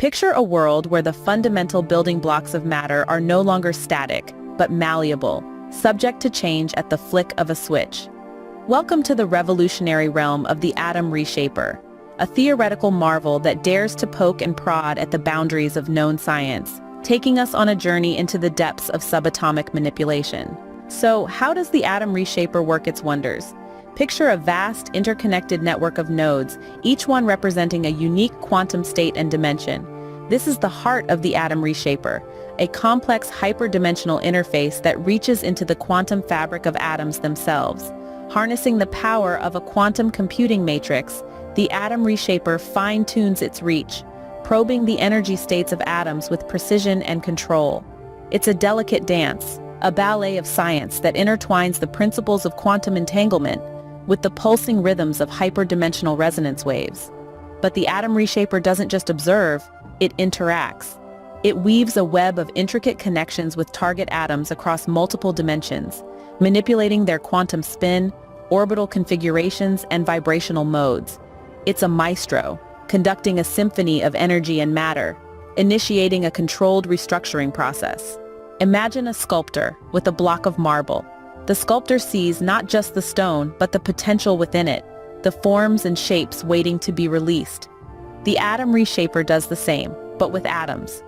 Picture a world where the fundamental building blocks of matter are no longer static, but malleable, subject to change at the flick of a switch. Welcome to the revolutionary realm of the atom reshaper, a theoretical marvel that dares to poke and prod at the boundaries of known science, taking us on a journey into the depths of subatomic manipulation. So, how does the atom reshaper work its wonders? Picture a vast, interconnected network of nodes, each one representing a unique quantum state and dimension. This is the heart of the atom reshaper, a complex hyperdimensional interface that reaches into the quantum fabric of atoms themselves. Harnessing the power of a quantum computing matrix, the atom reshaper fine-tunes its reach, probing the energy states of atoms with precision and control. It's a delicate dance, a ballet of science that intertwines the principles of quantum entanglement with the pulsing rhythms of hyperdimensional resonance waves. But the atom reshaper doesn't just observe, it interacts. It weaves a web of intricate connections with target atoms across multiple dimensions, manipulating their quantum spin, orbital configurations, and vibrational modes. It's a maestro, conducting a symphony of energy and matter, initiating a controlled restructuring process. Imagine a sculptor with a block of marble. The sculptor sees not just the stone, but the potential within it, the forms and shapes waiting to be released. The atom reshaper does the same, but with atoms.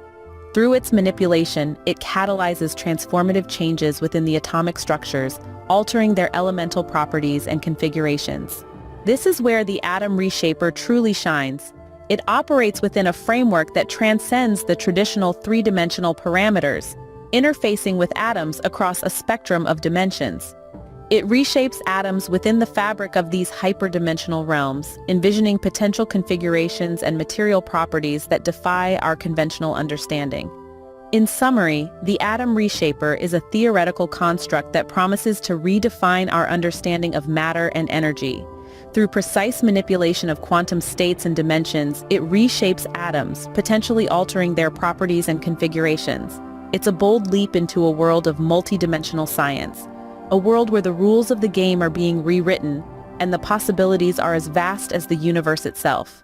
Through its manipulation, it catalyzes transformative changes within the atomic structures, altering their elemental properties and configurations. This is where the atom reshaper truly shines. It operates within a framework that transcends the traditional three-dimensional parameters, interfacing with atoms across a spectrum of dimensions. It reshapes atoms within the fabric of these hyperdimensional realms, envisioning potential configurations and material properties that defy our conventional understanding. In summary, the atom reshaper is a theoretical construct that promises to redefine our understanding of matter and energy. Through precise manipulation of quantum states and dimensions, it reshapes atoms, potentially altering their properties and configurations. It's a bold leap into a world of multidimensional science, a world where the rules of the game are being rewritten and the possibilities are as vast as the universe itself.